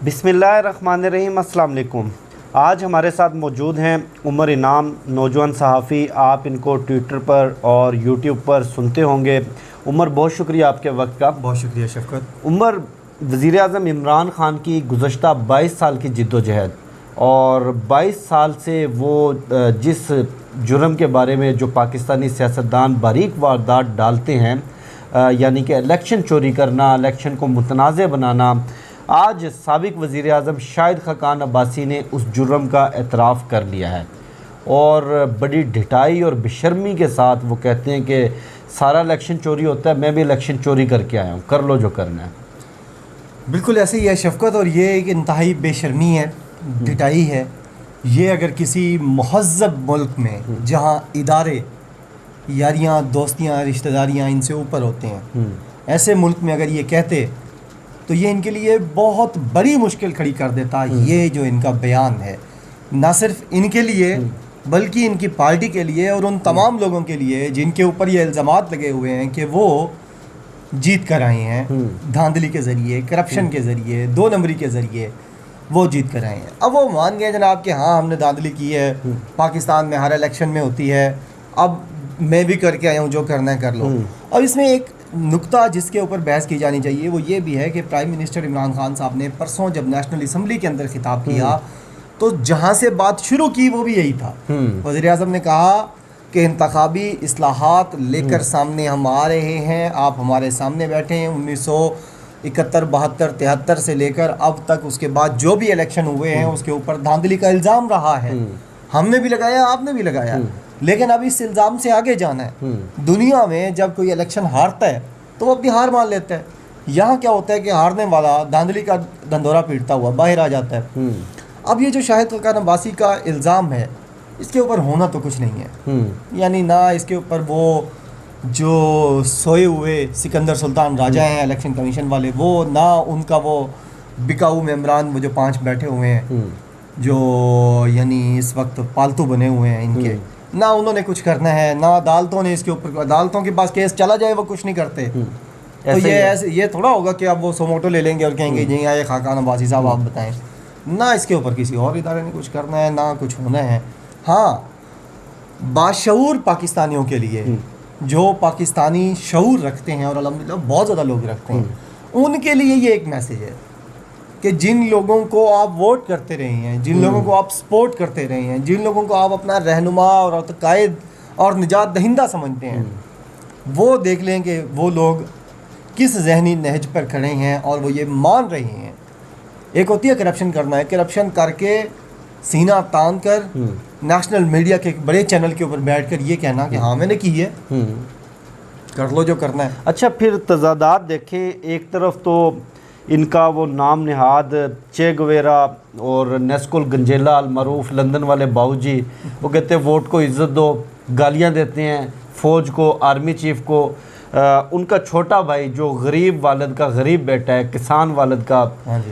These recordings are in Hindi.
बिस्मिल्लाहिर्रहमानिर्रहीम, अस्सलाम वालेकुम। आज हमारे साथ मौजूद हैं उमर इनाम, नौजवान सहाफ़ी। आप इनको ट्विटर पर और यूट्यूब पर सुनते होंगे। उमर, बहुत शुक्रिया आपके वक्त का। बहुत शुक्रिया शफ़क़त। उमर, वज़ीर आज़म इमरान ख़ान की गुज़श्ता 22 साल की जिद्दोजहद और 22 साल से वो जिस जुर्म के बारे में जो पाकिस्तानी सियासतदान बारीक वारदात डालते हैं, यानी कि इलेक्शन चोरी करना, इलेक्शन को मुतनाज़ बनाना, आज साबिक़ वज़ीर आज़म शाहिद ख़ाक़ान अब्बासी ने उस जुर्म का एतराफ़ कर लिया है और बड़ी ढिठाई और बेशर्मी के साथ वो कहते हैं कि सारा इलेक्शन चोरी होता है, मैं भी इलेक्शन चोरी करके आया हूँ, कर लो जो करना है। बिल्कुल ऐसे ही है शफ़क़त, और ये एक इंतहाई बेशर्मी है, ढिठाई है। ये अगर किसी महज़्ज़ब मुल्क में जहाँ इदारे, यारियाँ, दोस्तियाँ, रिश्तेदारियाँ इनसे ऊपर होते हैं, ऐसे मुल्क में अगर ये कहते तो ये इनके लिए बहुत बड़ी मुश्किल खड़ी कर देता। ये जो इनका बयान है, ना सिर्फ इनके लिए बल्कि इनकी पार्टी के लिए और उन तमाम लोगों के लिए जिनके ऊपर ये इल्ज़ामात लगे हुए हैं कि वो जीत कर आए हैं धांधली के ज़रिए, करप्शन के ज़रिए, 2 नंबरी के ज़रिए वो जीत कर आए हैं। अब वो मान गए जनाब कि हाँ, हमने धांधली की है, पाकिस्तान में हर इलेक्शन में होती है, अब मैं भी करके आया हूँ, जो करना है कर लो। अब इसमें एक नुक्ता जिसके ऊपर बहस की जानी चाहिए वो ये भी है कि प्राइम मिनिस्टर इमरान खान साहब ने परसों जब नेशनल असम्बली के अंदर खिताब किया तो जहाँ से बात शुरू की वो भी यही था। वज़ीर आज़म ने कहा कि इंतखाबी इस्लाहात लेकर सामने हम आ रहे हैं, आप हमारे सामने बैठे हैं। 1971, 72, 73 से लेकर अब तक उसके बाद जो भी इलेक्शन हुए हैं उसके ऊपर धांधली का इल्ज़ाम रहा है। हमने भी लगाया, आपने भी लगाया, लेकिन अब इस इल्ज़ाम से आगे जाना है। दुनिया में जब कोई इलेक्शन हारता है तो वो अपनी हार मान लेता है। यहाँ क्या होता है कि हारने वाला धांधली का धंधोरा पीटता हुआ बाहर आ जाता है। अब ये जो शाहिद ख़ाक़ान अब्बासी का इल्ज़ाम है, इसके ऊपर होना तो कुछ नहीं है। यानी ना इसके ऊपर वो जो सोए हुए सिकंदर सुल्तान राजा हैं इलेक्शन कमीशन वाले, वो ना उनका वो बिकाऊ मेम्बरान वो जो 5 बैठे हुए हैं जो यानी इस वक्त पालतू बने हुए हैं इनके, ना उन्होंने कुछ करना है, ना अदालतों ने इसके ऊपर, अदालतों के पास केस चला जाए वो कुछ नहीं करते। तो ये थोड़ा होगा कि अब वो सोमोटो ले लेंगे और कहेंगे जी आए ख़ाक़ान अब्बासी साहब आप बताएं। ना इसके ऊपर किसी और इदारे ने कुछ करना है, ना कुछ होना है। हाँ, बाशऊर पाकिस्तानियों के लिए जो पाकिस्तानी शऊर रखते हैं और अल्हम्दुलिल्लाह बहुत ज़्यादा लोग रखते हैं, उनके लिए ये एक मैसेज है कि जिन लोगों को आप वोट करते रहे हैं, जिन लोगों को आप सपोर्ट करते रहे हैं, जिन लोगों को आप अपना रहनुमा और कायद और निजात दहिंदा समझते हैं, वो देख लें कि वो लोग किस जहनी नहज पर खड़े हैं और वो ये मान रहे हैं। एक होती है करप्शन करना है, करप्शन करके सीना तान कर नेशनल मीडिया के बड़े चैनल के ऊपर बैठकर ये कहना कि हाँ मैंने की है, कर लो जो करना है। अच्छा, फिर तजादात देखें, एक तरफ तो इनका वो नाम नहाद चे गुवेरा और नेस्कुल गंजेला अलमरूफ लंदन वाले बाऊजी, वो कहते हैं वोट को इज़्ज़त दो, गालियां देते हैं फ़ौज को, आर्मी चीफ़ को। उनका छोटा भाई जो गरीब वालिद का गरीब बेटा है, किसान वालिद का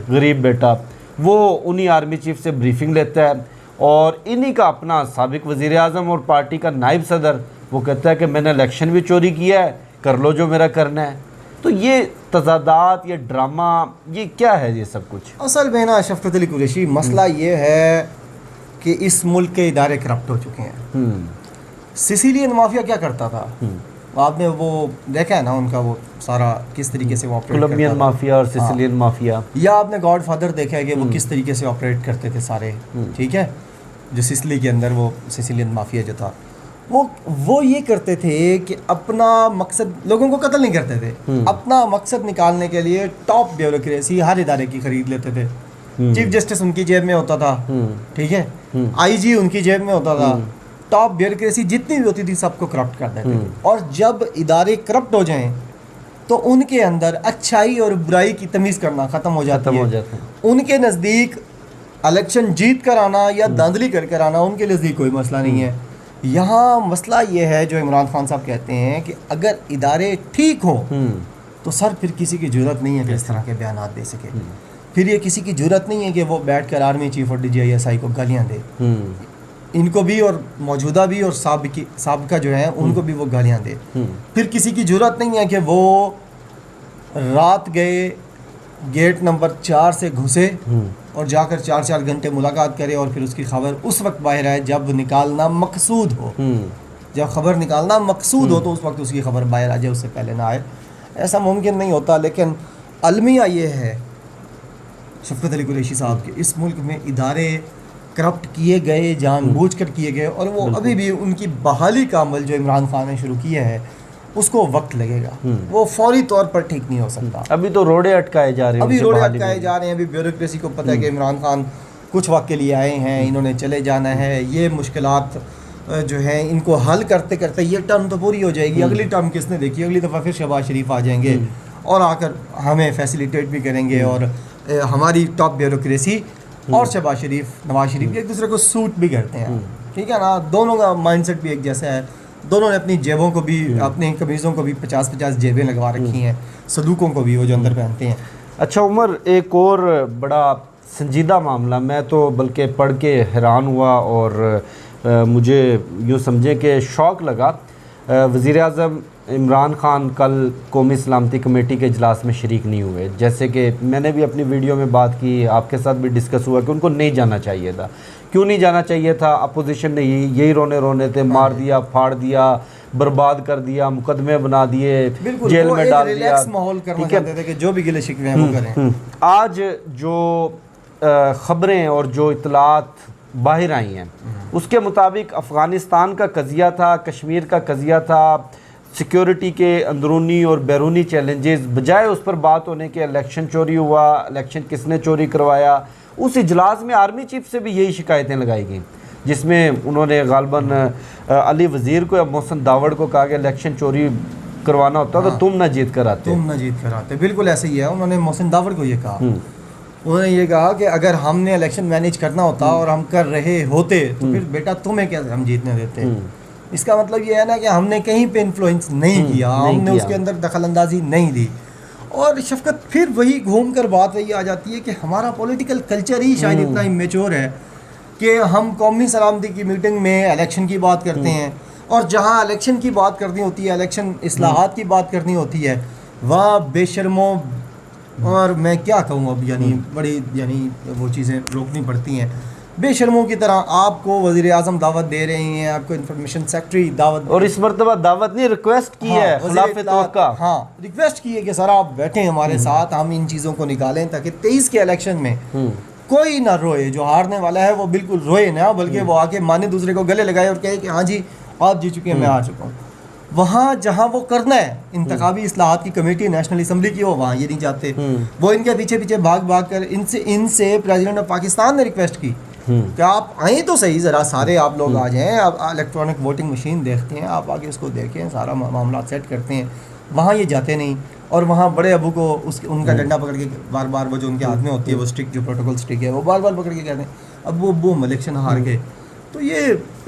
गरीब बेटा, वो उन्हीं आर्मी चीफ़ से ब्रीफिंग लेता है। और इन्हीं का अपना साबिक़ वज़ीर आज़म और पार्टी का नायब सदर वो कहता है कि मैंने इलेक्शन भी चोरी किया है, कर लो जो मेरा करना है। तो ये तजादात, ये ड्रामा, ये क्या है ये सब कुछ? असल में ना शफ़क़त अली कुरैशी, मसला ये है कि इस मुल्क के इदारे करप्ट हो चुके हैं। सिसिलियन माफिया क्या करता था, आपने वो देखा है ना, उनका वो सारा किस तरीके से वो ऑपरेट करता था। कोलंबियन माफिया और सिसिलियन माफिया, या आपने गॉडफादर देखा है कि वो किस तरीके से ऑपरेट करते थे सारे, ठीक है, जो सिसिली के अंदर वो सिसिलियन माफिया जो था वो ये करते थे कि अपना मकसद, लोगों को कत्ल नहीं करते थे, अपना मकसद निकालने के लिए टॉप ब्यूरोक्रेसी हर इदारे की खरीद लेते थे। चीफ जस्टिस उनकी जेब में होता था, ठीक है, आईजी उनकी जेब में होता था, टॉप ब्यूरोक्रेसी जितनी भी होती थी सबको करप्ट कर देते थे। और जब इदारे करप्ट हो जाएं तो उनके अंदर अच्छाई और बुराई की तमीज़ करना ख़त्म हो जाती है। उनके नज़दीक इलेक्शन जीत कर आना या धांधली कर आना उनके नज़दीक कोई मसला नहीं है। यहाँ मसला ये है जो इमरान खान साहब कहते हैं कि अगर इदारे ठीक हों तो सर फिर किसी की ज़रूरत नहीं है कि इस तरह के बयान दे सके। फिर ये किसी की ज़रूरत नहीं है कि वो बैठ कर आर्मी चीफ और DGI को गालियाँ दे, इनको भी और मौजूदा भी और साबिका जो है उनको भी वो गालियाँ दे। फिर किसी की ज़रूरत नहीं है कि वो रात गए गेट नंबर 4 से घुसे और जाकर 4-4 घंटे मुलाकात करे और फिर उसकी खबर उस वक्त बाहर आए जब निकालना मकसूद हो। जब खबर निकालना मकसूद हो तो उस वक्त उसकी खबर बाहर आ जाए, उससे पहले ना आए। ऐसा मुमकिन नहीं होता। लेकिन अलमिया ये है शफ़क़त अली कुरैशी साहब के, इस मुल्क में इदारे करप्ट किए गए, जानबूझकर किए गए, और वो अभी भी उनकी बहाली का अमल जो इमरान खान ने शुरू किया है उसको वक्त लगेगा, वो फौरी तौर पर ठीक नहीं हो सकता। अभी तो रोड़े अटकाए जा रहे हैं, अभी रोड़े अटकाए जा रहे हैं। अभी ब्यूरोक्रेसी को पता है कि इमरान खान कुछ वक्त के लिए आए हैं, इन्होंने चले जाना है। ये मुश्किलात जो है इनको हल करते करते ये टर्म तो पूरी हो जाएगी, अगली टर्म किसने देखी, अगली दफ़ा फिर शहबाज शरीफ आ जाएंगे और आकर हमें फैसिलिटेट भी करेंगे। और हमारी टॉप ब्यूरोक्रेसी और शहबाज शरीफ, नवाज शरीफ एक दूसरे को सूट भी करते हैं, ठीक है ना। दोनों का माइंडसेट भी एक जैसा है। दोनों ने अपनी जेबों को भी, अपनी कमीज़ों को भी 50-50 जेबें लगवा रखी हैं, सलूकों को भी वो जो अंदर पहनते हैं। अच्छा उमर, एक और बड़ा संजीदा मामला, मैं तो बल्कि पढ़ के हैरान हुआ और मुझे यूँ समझें कि शौक़ लगा। वज़ीर आज़म इमरान खान कल कौमी सलामती कमेटी के इजलास में शरीक नहीं हुए। जैसे कि मैंने भी अपनी वीडियो में बात की, आपके साथ भी डिस्कस हुआ कि उनको नहीं जाना चाहिए था। क्यों नहीं जाना चाहिए था? अपोजिशन ने यही रोने थे, मार दिया, फाड़ दिया, बर्बाद कर दिया, मुकदमे बना दिए, जेल में डाल दिया, माहौल करना चाहते थे कि जो भी गिले शिकवे हैं वो करें। आज जो ख़बरें और जो इतलात बाहर आई हैं उसके मुताबिक अफ़गानिस्तान का कज़िया था, कश्मीर का कज़िया था, सिक्योरिटी के अंदरूनी और बैरूनी चैलेंजेस, बजाय उस पर बात होने के इलेक्शन चोरी हुआ, इलेक्शन किसने चोरी करवाया, उस इजलास में आर्मी चीफ से भी यही शिकायतें लगाई गई, जिसमें उन्होंने गालबन अली वज़ीर को या मोहसिन दावड़ को कहा कि इलेक्शन चोरी करवाना होता तो तुम ना जीत कर आते। बिल्कुल ऐसे ही है। उन्होंने मोहसिन दावड़ को ये कहा, उन्होंने ये कहा कि अगर हमने इलेक्शन मैनेज करना होता और हम कर रहे होते तो फिर बेटा तुम्हें क्या हम जीतने देते। इसका मतलब ये है ना कि हमने कहीं पे इन्फ्लुएंस नहीं किया, हमने उसके अंदर दखल अंदाजी नहीं दी। और शफ़क़त फिर वही घूम कर बात वही आ जाती है कि हमारा पॉलिटिकल कल्चर ही शायद इतना इमेच्योर है कि हम कौमी सलामती की मीटिंग में इलेक्शन की बात करते हैं और जहाँ इलेक्शन की बात करनी होती है, इलेक्शन इस्लाहात की बात करनी होती है, वहाँ बेशर्मों और मैं क्या कहूँ अब, यानी वो चीज़ें रोकनी पड़ती हैं। बेशर्मों की तरह आपको वज़ीर आज़म दावत दे रहे हैं, आपको इंफॉर्मेशन सेक्रेटरी दावत, और इस मरतबा दावत नहीं, रिक्वेस्ट की है, खिलाफ़े तवक्का, रिक्वेस्ट की है कि सर आप बैठें हमारे साथ, हम इन चीज़ों को निकालें ताकि 23 के इलेक्शन में कोई ना रोए। जो हारने वाला है वो बिल्कुल रोए ना, बल्कि वो आके माने, दूसरे को गले लगाए और कहे कि हाँ जी आप जीत चुके हैं, मैं हार चुका हूँ। वहाँ जहाँ वो करना है इंतखाबी इस्लाहात की कमेटी नेशनल असम्बली की, वो वहाँ ये नहीं चाहते। वो इनके पीछे पीछे भाग भाग कर इनसे प्रेसिडेंट ऑफ पाकिस्तान ने रिक्वेस्ट की कि आप आए तो सही, ज़रा सारे आप लोग आ जाएँ, आप इलेक्ट्रॉनिक वोटिंग मशीन देखते हैं, आप आगे उसको देखें, सारा मामला सेट करते हैं। वहाँ ये जाते नहीं और वहाँ बड़े अबू को उनका डंडा पकड़ के बार बार वो जो उनके हाथ में होती है वो स्टिक, जो प्रोटोकॉल स्टिक है, वो बार बार पकड़ के कहते हैं अब वो इलेक्शन हार गए। तो ये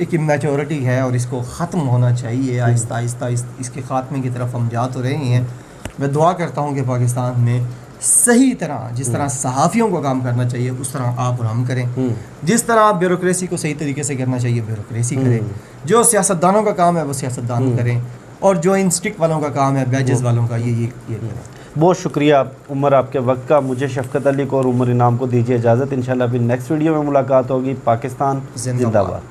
एक इमेच्योरिटी है और इसको ख़त्म होना चाहिए आहिस्ता आहिस्ता। इसके ख़ात्मे की तरफ हम जा तो रहे हैं। मैं दुआ करता हूँ कि पाकिस्तान में सही तरह, जिस तरह सहाफ़ियों को काम करना चाहिए उस तरह आप और हम करें, जिस तरह ब्यूरोक्रेसी को सही तरीके से करना चाहिए ब्यूरोक्रेसी करें, जो सियासतदानों का काम है वो सियासतदान करें, और जो इन स्टिक वालों का काम है, बैजेस वालों का, ये करें। बहुत शुक्रिया उमर आपके वक्त का। मुझे शफ़क़त अली को और उमर इनाम को दीजिए इजाज़त। इंशाल्लाह फिर नेक्स्ट वीडियो में मुलाकात होगी। पाकिस्तान जिंदाबाद।